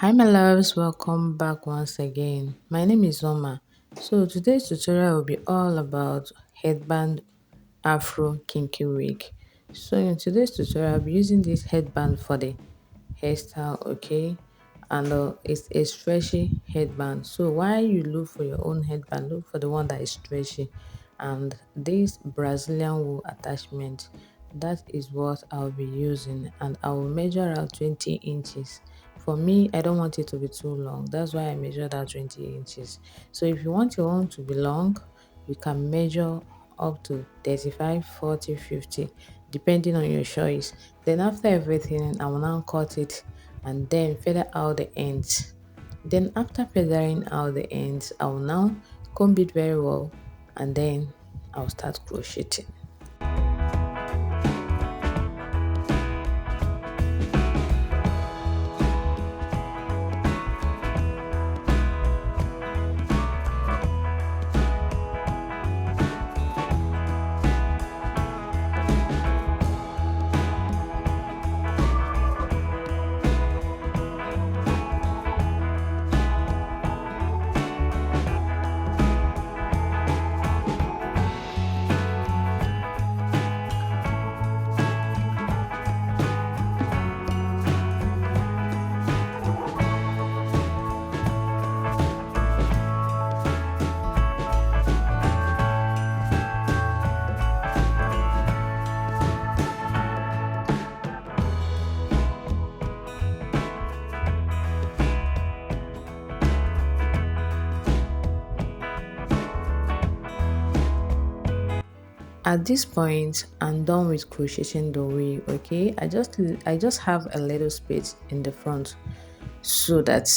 Hi my loves, welcome back once again. My name is Oma. So today's tutorial will be all about headband afro kinky wig. So in today's tutorial I'll be using this headband for the hairstyle, okay? And it's a stretchy headband. So while you look for your own headband, look for the one that is stretchy. And this Brazilian wool attachment, that is what I'll be using, and I will measure out 20 inches. For me, I don't want it to be too long. That's why I measured out 20 inches. So if you want your own to be long, you can measure up to 35, 40, 50, depending on your choice. Then after everything, I will now cut it and then feather out the ends. Then after feathering out the ends, I will now comb it very well and then I'll start crocheting. At this point, I'm done with crocheting the wig. Okay, I just have a little space in the front so that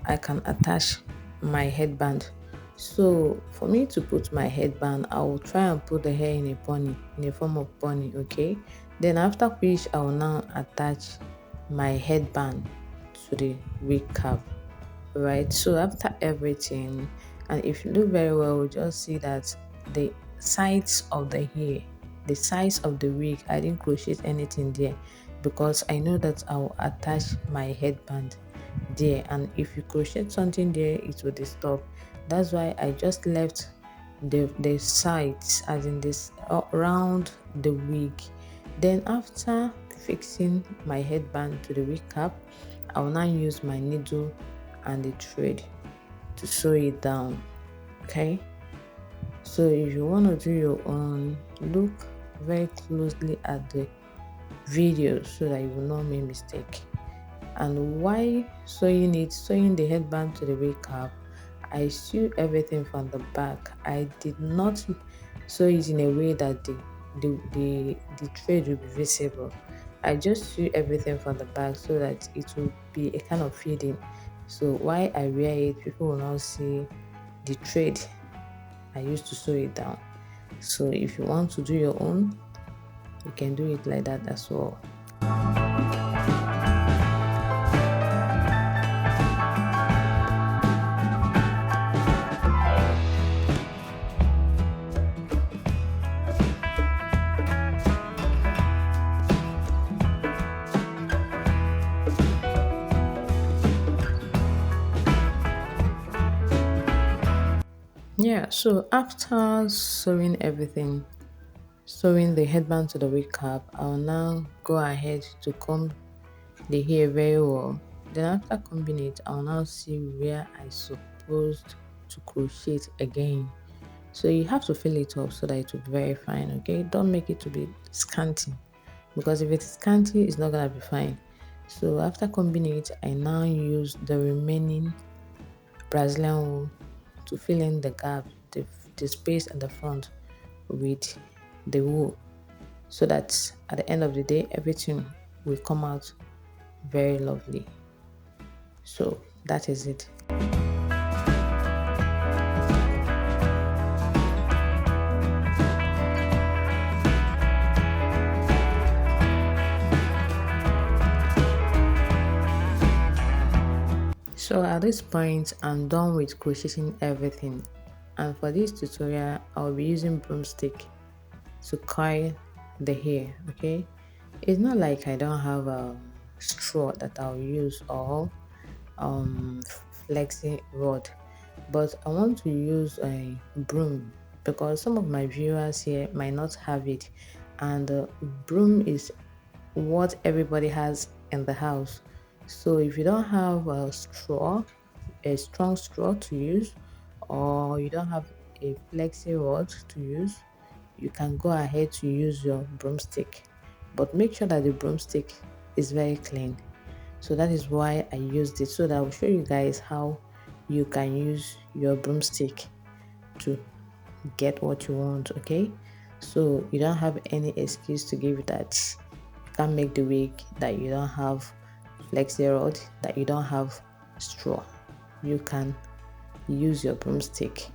I can attach my headband. So for me to put my headband, I will try and put the hair in a pony, in a form of pony. Okay, then after which I will now attach my headband to the wig cap. Right, so after everything, and if you look very well, we just see that the sides of the hair, the size of the wig, I didn't crochet anything there because I know that I will attach my headband there, and if you crochet something there it will disturb. That's why I just left the sides, as in this around the wig. Then after fixing my headband to the wig cap, I will now use my needle and the thread to sew it down. Okay, so if you want to do your own, look very closely at the video so that you will not make mistake. And why sewing the headband to the wig cap, I sew everything from the back. I did not sew it in a way that the thread will be visible. I just sew everything from the back so that it will be a kind of fitting. So while I wear it, people will not see the thread I used to sew it down. So if you want to do your own, you can do it like that as well. Yeah, so after sewing everything, sewing the headband to the wig cap, I'll now go ahead to comb the hair very well. Then after combing it, I'll now see where I supposed to crochet it again. So you have to fill it up so that it will be very fine. Okay, don't make it to be scanty, because if it's scanty, it's not gonna be fine. So after combing it, I now use the remaining Brazilian wool to fill in the gap, the space at the front with the wool, so that at the end of the day everything will come out very lovely. So that is it. So at this point, I'm done with crocheting everything, and for this tutorial I'll be using broomstick to coil the hair. Okay, it's not like I don't have a straw that I'll use, or um flexi rod, but I want to use a broom because some of my viewers here might not have it, and broom is what everybody has in the house. So if you don't have a strong straw to use, or you don't have a flexi rod to use, you can go ahead to use your broomstick. But make sure that the broomstick is very clean. So that is why I used it, so that I will show you guys how you can use your broomstick to get what you want. Okay, so you don't have any excuse to give that you can't make the wig, that you don't have flexi rod, that you don't have straw. You can use your broomstick,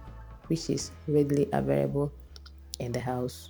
which is readily available in the house.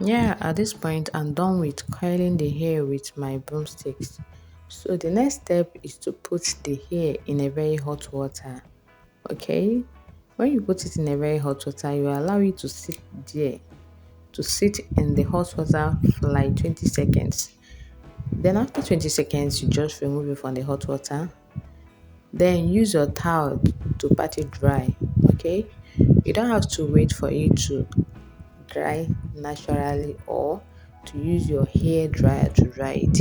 Yeah, at this point, I'm done with coiling the hair with my broomsticks. So the next step is to put the hair in a very hot water. Okay, when you put it in a very hot water, you allow it to sit there, to sit in the hot water for like 20 seconds. Then after 20 seconds, you just remove it from the hot water. Then use your towel to pat it dry. Okay, you don't have to wait for it to dry naturally, or to use your hair dryer to dry it.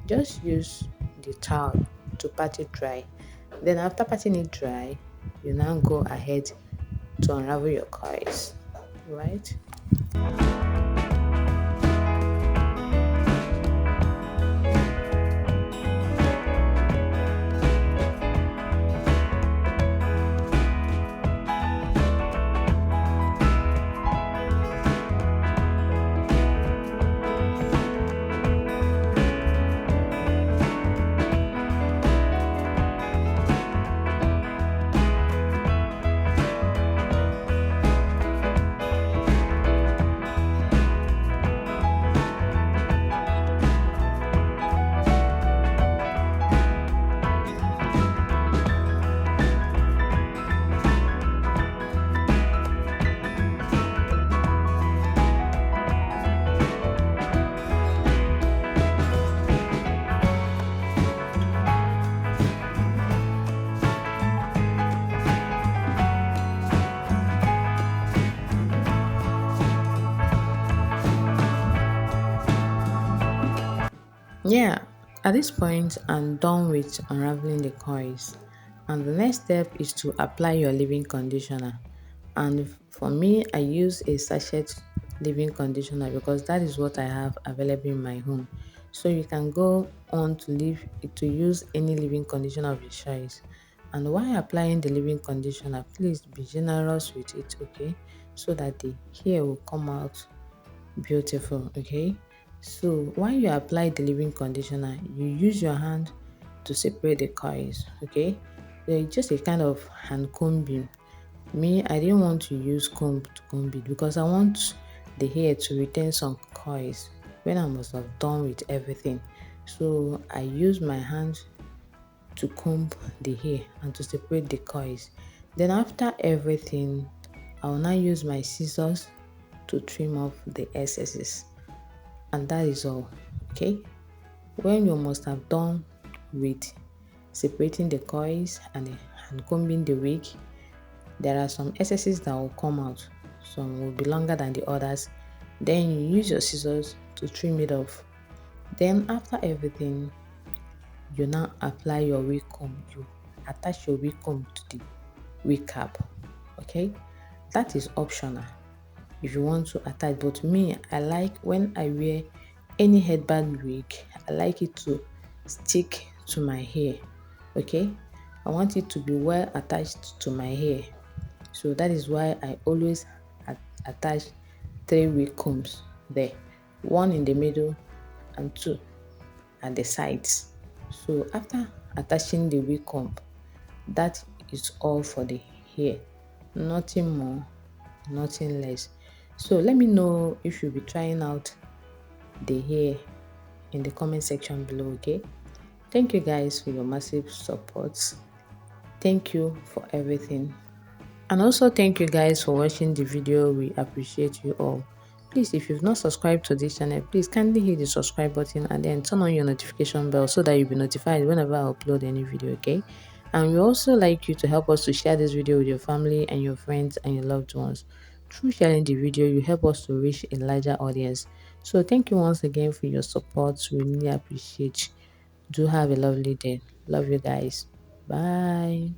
Just use the towel to pat it dry. Then after patting it dry, you now go ahead to unravel your coils, right? Yeah, at this point, I'm done with unraveling the coils. And the next step is to apply your leave-in conditioner. And for me, I use a sachet leave-in conditioner because that is what I have available in my home. So you can go on to use any leave-in conditioner of your choice. And while applying the leave-in conditioner, please be generous with it, okay? So that the hair will come out beautiful. Okay, so while you apply the leave-in conditioner, you use your hand to separate the coils. Okay, they're just a kind of hand combing, Me, I didn't want to use comb to comb it because I want the hair to retain some coils when I must have done with everything. So I use my hand to comb the hair and to separate the coils. Then after everything, I will now use my scissors to trim off the excesses. And that is all. Okay. When you must have done with separating the coils and combing the wig, there are some excesses that will come out. Some will be longer than the others. Then you use your scissors to trim it off. Then after everything, you now apply your wig comb. You attach your wig comb to the wig cap. Okay, that is optional if you want to attach. But me, I like when I wear any headband wig, I like it to stick to my hair. Okay, I want it to be well attached to my hair. So that is why I always attach 3 wig combs there, one in the middle and 2 at the sides. So after attaching the wig comb, that is all for the hair. Nothing more, nothing less. So let me know if you'll be trying out the hair in the comment section below, okay? Thank you guys for your massive support. Thank you for everything. And also thank you guys for watching the video. We appreciate you all. Please, if you've not subscribed to this channel, please kindly hit the subscribe button and then turn on your notification bell so that you'll be notified whenever I upload any video, okay? And we also like you to help us to share this video with your family and your friends and your loved ones. Through sharing the video, you help us to reach a larger audience. So thank you once again for your support. We really appreciate you. Do have a lovely day. Love you guys. Bye.